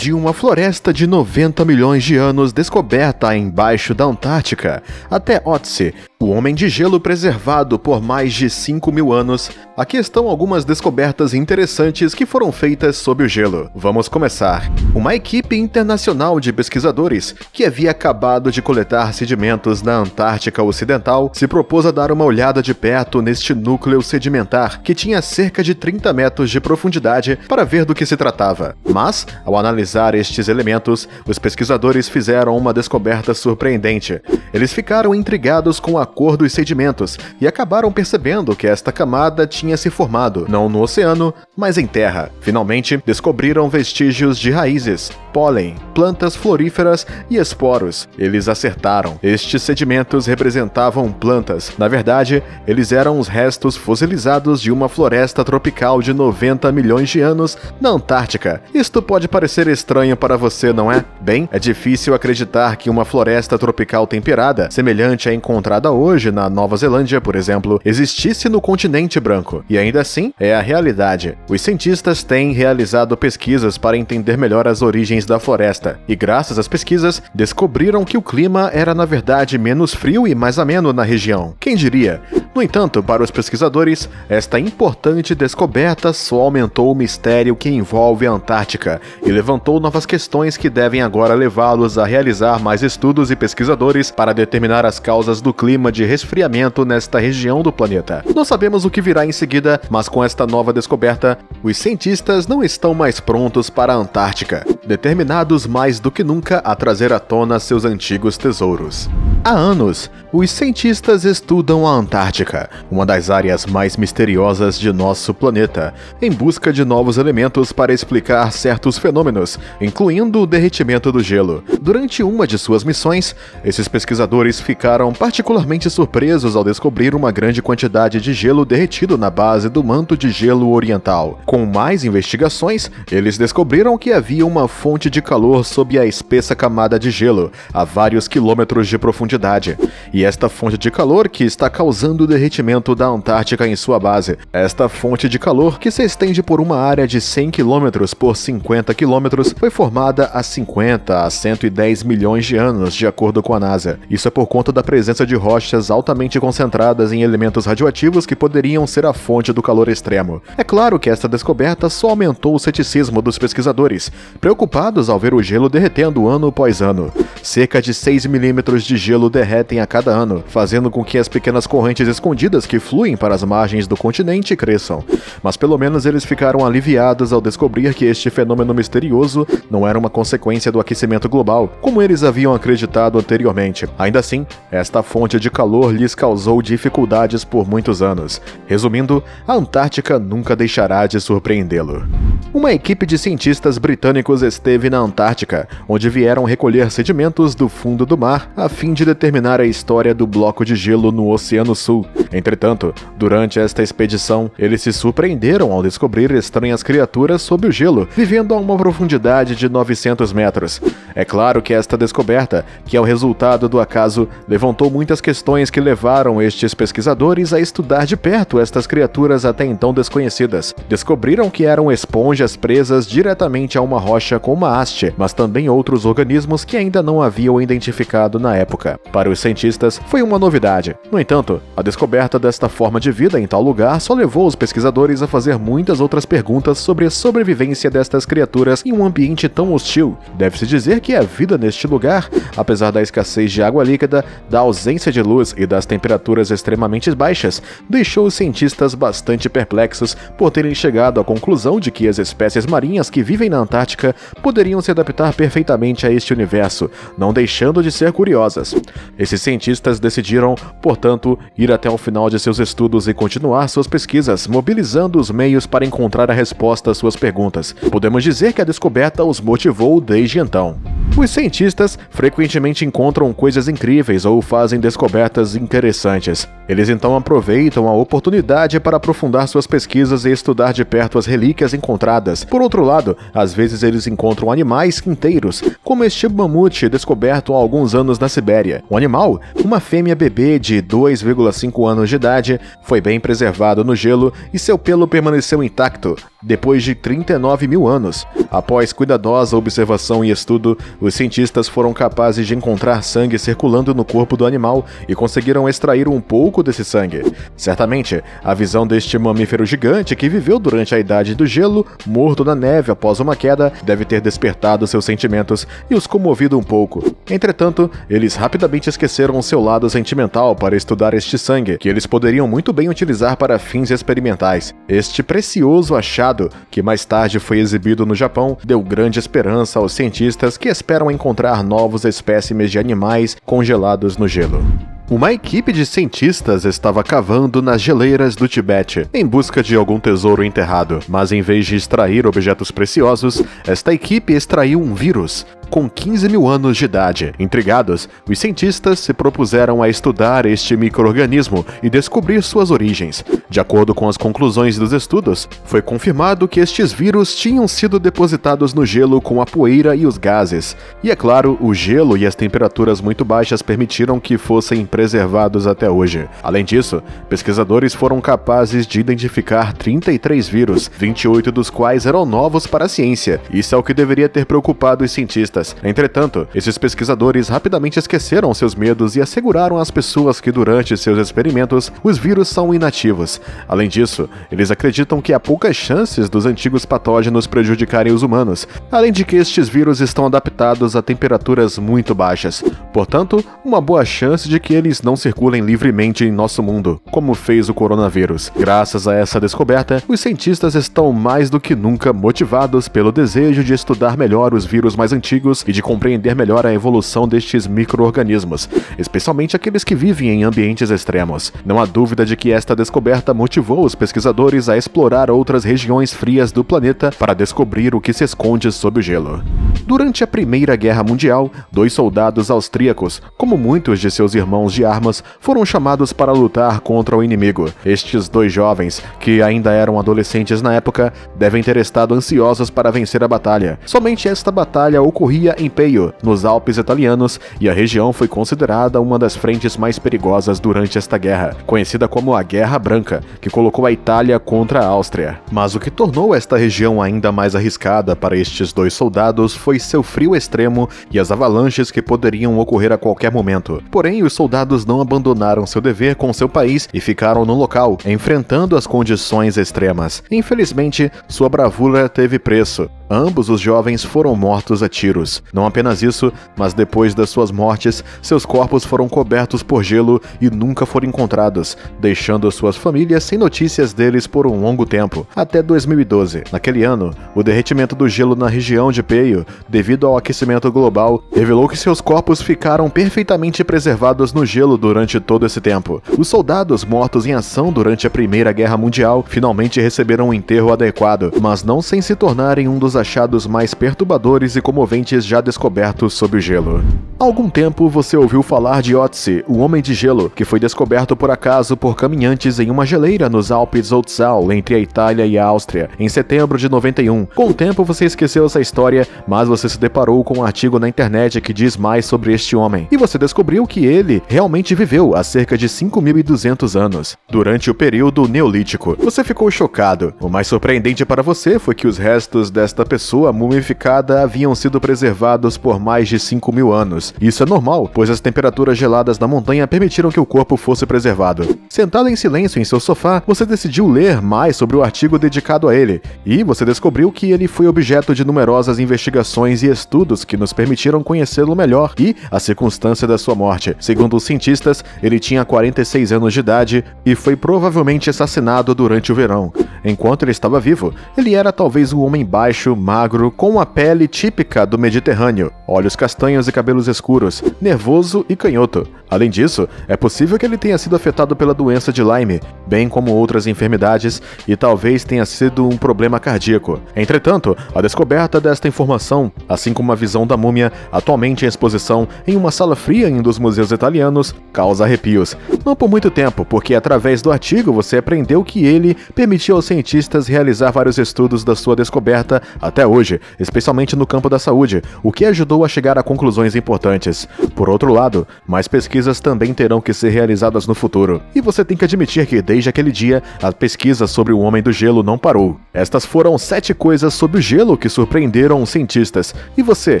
De uma floresta de 90 milhões de anos descoberta embaixo da Antártica, até Otzi, o homem de gelo preservado por mais de 5.000 anos, aqui estão algumas descobertas interessantes que foram feitas sob o gelo. Vamos começar. Uma equipe internacional de pesquisadores, que havia acabado de coletar sedimentos na Antártica Ocidental, se propôs a dar uma olhada de perto neste núcleo sedimentar, que tinha cerca de 30 metros de profundidade, para ver do que se tratava. Mas, ao analisar estes elementos, os pesquisadores fizeram uma descoberta surpreendente. Eles ficaram intrigados com a cor dos sedimentos e acabaram percebendo que esta camada tinha se formado, não no oceano, mas em terra. Finalmente, descobriram vestígios de raízes, pólen, plantas floríferas e esporos. Eles acertaram. Estes sedimentos representavam plantas. Na verdade, eles eram os restos fossilizados de uma floresta tropical de 90 milhões de anos na Antártica. Isto pode parecer estranho para você, não é? Bem, é difícil acreditar que uma floresta tropical temperada, semelhante à encontrada hoje na Nova Zelândia, por exemplo, existisse no continente branco. E ainda assim, é a realidade. Os cientistas têm realizado pesquisas para entender melhor as origens da floresta, e graças às pesquisas, descobriram que o clima era na verdade menos frio e mais ameno na região. Quem diria? No entanto, para os pesquisadores, esta importante descoberta só aumentou o mistério que envolve a Antártica e levantou novas questões que devem agora levá-los a realizar mais estudos e pesquisadores para determinar as causas do clima de resfriamento nesta região do planeta. Não sabemos o que virá em seguida, mas com esta nova descoberta, os cientistas não estão mais prontos para a Antártica, determinados mais do que nunca a trazer à tona seus antigos tesouros. Há anos, os cientistas estudam a Antártica, uma das áreas mais misteriosas de nosso planeta, em busca de novos elementos para explicar certos fenômenos, incluindo o derretimento do gelo. Durante uma de suas missões, esses pesquisadores ficaram particularmente surpresos ao descobrir uma grande quantidade de gelo derretido na base do manto de gelo oriental. Com mais investigações, eles descobriram que havia uma fonte de calor sob a espessa camada de gelo, a vários quilômetros de profundidade. E esta fonte de calor que está causando o derretimento da Antártica em sua base. Esta fonte de calor, que se estende por uma área de 100 km por 50 km, foi formada há 50 a 110 milhões de anos, de acordo com a NASA. Isso é por conta da presença de rochas altamente concentradas em elementos radioativos que poderiam ser a fonte do calor extremo. É claro que esta descoberta só aumentou o ceticismo dos pesquisadores, preocupados ao ver o gelo derretendo ano após ano. Cerca de 6 milímetros de gelo derretem a cada ano, fazendo com que as pequenas correntes escondidas que fluem para as margens do continente cresçam. Mas pelo menos eles ficaram aliviados ao descobrir que este fenômeno misterioso não era uma consequência do aquecimento global, como eles haviam acreditado anteriormente. Ainda assim, esta fonte de calor lhes causou dificuldades por muitos anos. Resumindo, a Antártica nunca deixará de surpreendê-lo. Uma equipe de cientistas britânicos esteve na Antártica, onde vieram recolher sedimentos do fundo do mar a fim de determinar a história do bloco de gelo no Oceano Sul. Entretanto, durante esta expedição, eles se surpreenderam ao descobrir estranhas criaturas sob o gelo, vivendo a uma profundidade de 900 metros. É claro que esta descoberta, que é o resultado do acaso, levantou muitas questões que levaram estes pesquisadores a estudar de perto estas criaturas até então desconhecidas. Descobriram que eram esponjas presas diretamente a uma rocha com uma haste, mas também outros organismos que ainda não haviam identificado na época. Para os cientistas, foi uma novidade. No entanto, a descoberta desta forma de vida em tal lugar só levou os pesquisadores a fazer muitas outras perguntas sobre a sobrevivência destas criaturas em um ambiente tão hostil. Deve-se dizer que a vida neste lugar, apesar da escassez de água líquida, da ausência de luz e das temperaturas extremamente baixas, deixou os cientistas bastante perplexos por terem chegado à conclusão de que as espécies marinhas que vivem na Antártica poderiam se adaptar perfeitamente a este universo, não deixando de ser curiosas. Esses cientistas decidiram, portanto, ir até o final de seus estudos e continuar suas pesquisas, mobilizando os meios para encontrar a resposta às suas perguntas. Podemos dizer que a descoberta os motivou desde então. Os cientistas frequentemente encontram coisas incríveis ou fazem descobertas interessantes. Eles então aproveitam a oportunidade para aprofundar suas pesquisas e estudar de perto as relíquias encontradas. Por outro lado, às vezes eles encontram animais inteiros, como este mamute descoberto há alguns anos na Sibéria. O animal, uma fêmea bebê de 2,5 anos de idade, foi bem preservado no gelo e seu pelo permaneceu intacto depois de 39 mil anos. Após cuidadosa observação e estudo, os cientistas foram capazes de encontrar sangue circulando no corpo do animal e conseguiram extrair um pouco desse sangue. Certamente, a visão deste mamífero gigante que viveu durante a Idade do Gelo, morto na neve após uma queda, deve ter despertado seus sentimentos e os comovido um pouco. Entretanto, eles rapidamente esqueceram seu lado sentimental para estudar este sangue, que eles poderiam muito bem utilizar para fins experimentais. Este precioso achado, que mais tarde foi exibido no Japão, deu grande esperança aos cientistas que esperam encontrar novos espécimes de animais congelados no gelo. Uma equipe de cientistas estava cavando nas geleiras do Tibete em busca de algum tesouro enterrado, mas em vez de extrair objetos preciosos, esta equipe extraiu um vírus com 15 mil anos de idade. Intrigados, os cientistas se propuseram a estudar este micro-organismo e descobrir suas origens. De acordo com as conclusões dos estudos, foi confirmado que estes vírus tinham sido depositados no gelo com a poeira e os gases. E é claro, o gelo e as temperaturas muito baixas permitiram que fossem preservados até hoje. Além disso, pesquisadores foram capazes de identificar 33 vírus, 28 dos quais eram novos para a ciência. Isso é o que deveria ter preocupado os cientistas. Entretanto, esses pesquisadores rapidamente esqueceram seus medos e asseguraram às pessoas que durante seus experimentos os vírus são inativos. Além disso, eles acreditam que há poucas chances dos antigos patógenos prejudicarem os humanos, além de que estes vírus estão adaptados a temperaturas muito baixas. Portanto, uma boa chance de que eles não circulem livremente em nosso mundo, como fez o coronavírus. Graças a essa descoberta, os cientistas estão mais do que nunca motivados pelo desejo de estudar melhor os vírus mais antigos e de compreender melhor a evolução destes micro-organismos, especialmente aqueles que vivem em ambientes extremos. Não há dúvida de que esta descoberta motivou os pesquisadores a explorar outras regiões frias do planeta para descobrir o que se esconde sob o gelo. Durante a Primeira Guerra Mundial, 2 soldados austríacos, como muitos de seus irmãos de armas, foram chamados para lutar contra o inimigo. Estes 2 jovens, que ainda eram adolescentes na época, devem ter estado ansiosos para vencer a batalha. Somente esta batalha ocorria em Peio, nos Alpes italianos, e a região foi considerada uma das frentes mais perigosas durante esta guerra, conhecida como a Guerra Branca, que colocou a Itália contra a Áustria. Mas o que tornou esta região ainda mais arriscada para estes 2 soldados foi seu frio extremo e as avalanches que poderiam ocorrer a qualquer momento. Porém, os soldados não abandonaram seu dever com seu país e ficaram no local, enfrentando as condições extremas. Infelizmente, sua bravura teve preço. Ambos os jovens foram mortos a tiros. Não apenas isso, mas depois das suas mortes, seus corpos foram cobertos por gelo e nunca foram encontrados, deixando suas famílias sem notícias deles por um longo tempo, até 2012. Naquele ano, o derretimento do gelo na região de Peio, devido ao aquecimento global, revelou que seus corpos ficaram perfeitamente preservados no gelo durante todo esse tempo. Os soldados mortos em ação durante a Primeira Guerra Mundial finalmente receberam um enterro adequado, mas não sem se tornarem um dos achados mais perturbadores e comoventes já descobertos sob o gelo. Há algum tempo você ouviu falar de Otzi, o Homem de Gelo, que foi descoberto por acaso por caminhantes em uma geleira nos Alpes Otzal, entre a Itália e a Áustria, em setembro de 91. Com o tempo você esqueceu essa história, mas você se deparou com um artigo na internet que diz mais sobre este homem, e você descobriu que ele realmente viveu há cerca de 5.200 anos, durante o período Neolítico. Você ficou chocado. O mais surpreendente para você foi que os restos desta pessoa mumificada haviam sido preservados por mais de 5.000 anos. Isso é normal, pois as temperaturas geladas da montanha permitiram que o corpo fosse preservado. Sentado em silêncio em seu sofá, você decidiu ler mais sobre o artigo dedicado a ele, e você descobriu que ele foi objeto de numerosas investigações e estudos que nos permitiram conhecê-lo melhor e a circunstância da sua morte. Segundo os cientistas, ele tinha 46 anos de idade e foi provavelmente assassinado durante o verão. Enquanto ele estava vivo, ele era talvez um homem baixo, magro, com a pele típica do Mediterrâneo, olhos castanhos e cabelos escuros, nervoso e canhoto. Além disso, é possível que ele tenha sido afetado pela doença de Lyme, bem como outras enfermidades, e talvez tenha sido um problema cardíaco. Entretanto, a descoberta desta informação, assim como a visão da múmia, atualmente em exposição em uma sala fria em um dos museus italianos, causa arrepios. Não por muito tempo, porque através do artigo você aprendeu que ele permitiu aos cientistas realizar vários estudos da sua descoberta até hoje, especialmente no campo da saúde, o que ajudou a chegar a conclusões importantes. Por outro lado, mais pesquisas também terão que ser realizadas no futuro. E você tem que admitir que, desde aquele dia, a pesquisa sobre o Homem do Gelo não parou. Estas foram 7 coisas sobre o gelo que surpreenderam os cientistas. E você,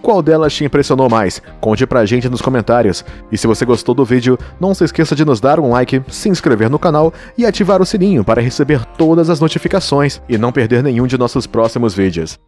qual delas te impressionou mais? Conte pra gente nos comentários. E se você gostou do vídeo, não se esqueça de nos dar um like, se inscrever no canal e ativar o sininho para receber todas as notificações e não perder nenhum de nossos próximos vídeos.